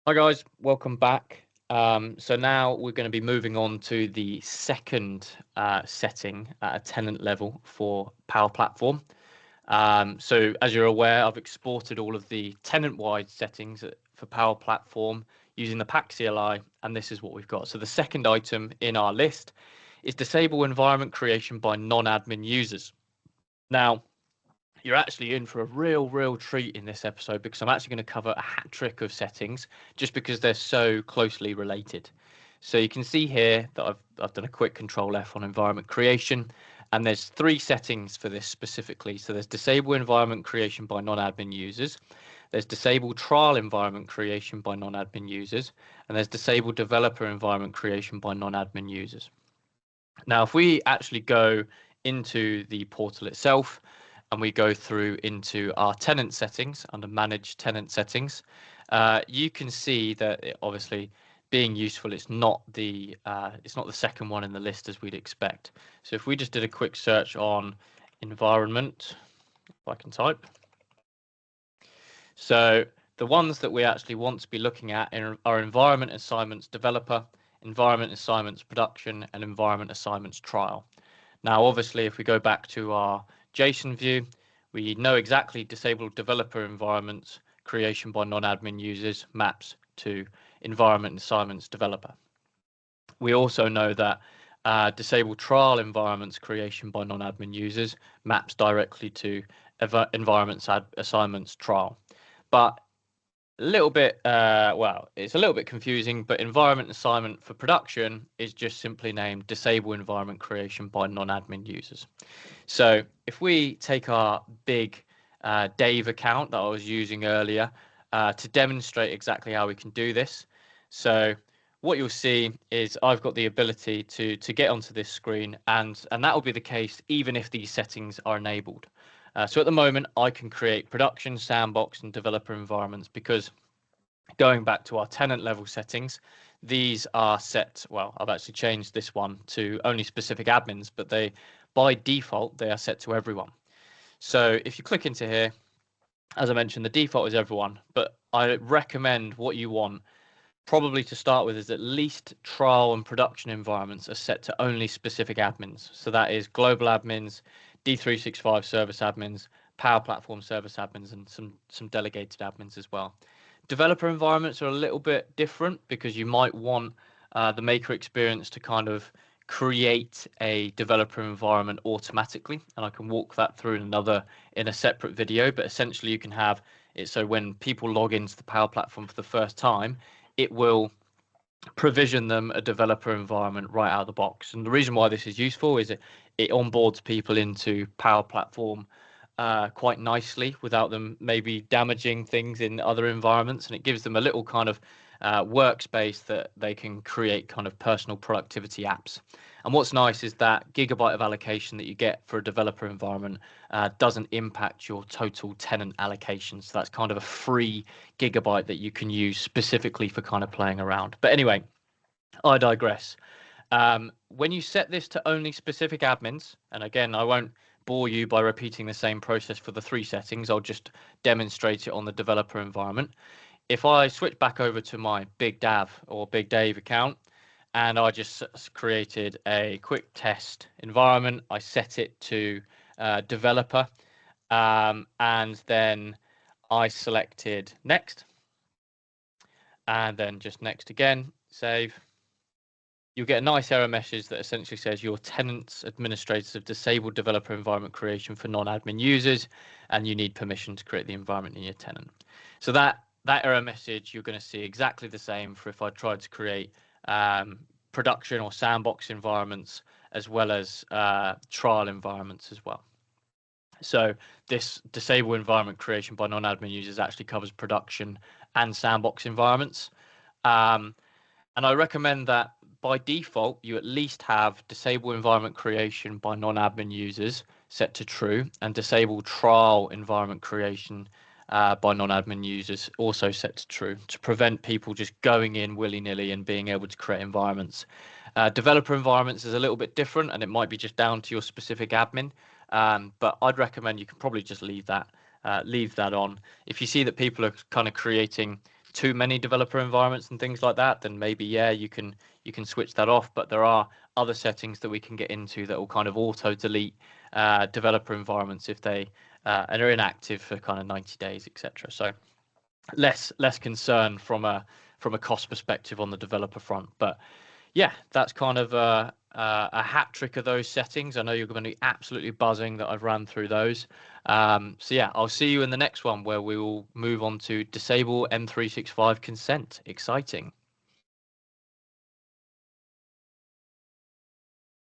Hi guys, welcome back. So now we're going to be moving on to the second setting at a tenant level for Power Platform. So as you're aware, I've exported all of the tenant-wide settings for Power Platform using the Pack CLI, and this is what we've got. So the second item in our list is disable environment creation by non-admin users. Now, you're actually in for a real treat in this episode because I'm actually going to cover a hat trick of settings just because they're so closely related. So you can see here that I've done a quick control F on environment creation, and there's three settings for this specifically. So there's disable environment creation by non-admin users, there's disable trial environment creation by non-admin users, and there's disable developer environment creation by non-admin users. Now, if we actually go into the portal itself and we go through into our tenant settings under manage tenant settings, you can see that obviously being useful, it's not the second one in the list as we'd expect. So if we just did a quick search on environment, if I can type. So the ones that we actually want to be looking at are environment assignments developer, environment assignments production, and environment assignments trial. Now, obviously, if we go back to our JSON view, we know exactly disabled developer environments creation by non-admin users maps to environment assignments developer. We also know that disabled trial environments creation by non-admin users maps directly to environment assignments trial. But a little bit, it's a little bit confusing, but environment assignment for production is just simply named disable environment creation by non-admin users. So if we take our big Dave account that I was using earlier to demonstrate exactly how we can do this. So what you'll see is I've got the ability to get onto this screen, and that will be the case even if these settings are enabled. So at the moment, I can create production, sandbox, and developer environments because going back to our tenant level settings, these are set. Well, I've actually changed this one to only specific admins, but by default, they are set to everyone. So if you click into here, as I mentioned, the default is everyone, but I recommend what you want probably to start with is at least trial and production environments are set to only specific admins. So that is global admins, D365 service admins, Power Platform service admins, and some delegated admins as well. Developer environments are a little bit different because you might want the maker experience to kind of create a developer environment automatically, and I can walk that through in a separate video. But essentially, you can have it so when people log into the Power Platform for the first time, it will provision them a developer environment right out of the box. And the reason why this is useful is it onboards people into Power Platform quite nicely without them maybe damaging things in other environments, and it gives them a little kind of workspace that they can create kind of personal productivity apps. And what's nice is that gigabyte of allocation that you get for a developer environment doesn't impact your total tenant allocation. So that's kind of a free gigabyte that you can use specifically for kind of playing around. But anyway, I digress. When you set this to only specific admins, and again, I won't bore you by repeating the same process for the three settings, I'll just demonstrate it on the developer environment. If I switch back over to my Big Dav or Big Dave account, and I just created a quick test environment, I set it to developer, and then I selected next, and then just next again, save. You'll get a nice error message that essentially says your tenants administrators have disabled developer environment creation for non-admin users, and you need permission to create the environment in your tenant. So that error message you're going to see exactly the same for if I tried to create production or sandbox environments as well as trial environments as well. So this disable environment creation by non-admin users actually covers production and sandbox environments. And I recommend that by default, you at least have disable environment creation by non-admin users set to true, and disable trial environment creation by non-admin users also set to true, to prevent people just going in willy-nilly and being able to create environments. Developer environments is a little bit different, and it might be just down to your specific admin, but I'd recommend you can probably just leave that on. If you see that people are kind of creating too many developer environments and things like that, then maybe you can switch that off. But there are other settings that we can get into that will kind of auto delete developer environments if they and are inactive for kind of 90 days, etc. So less concern from a cost perspective on the developer front. But yeah, that's kind of a hat trick of those settings. I know you're going to be absolutely buzzing that I've ran through those. So yeah, I'll see you in the next one where we will move on to disable M365 consent. Exciting.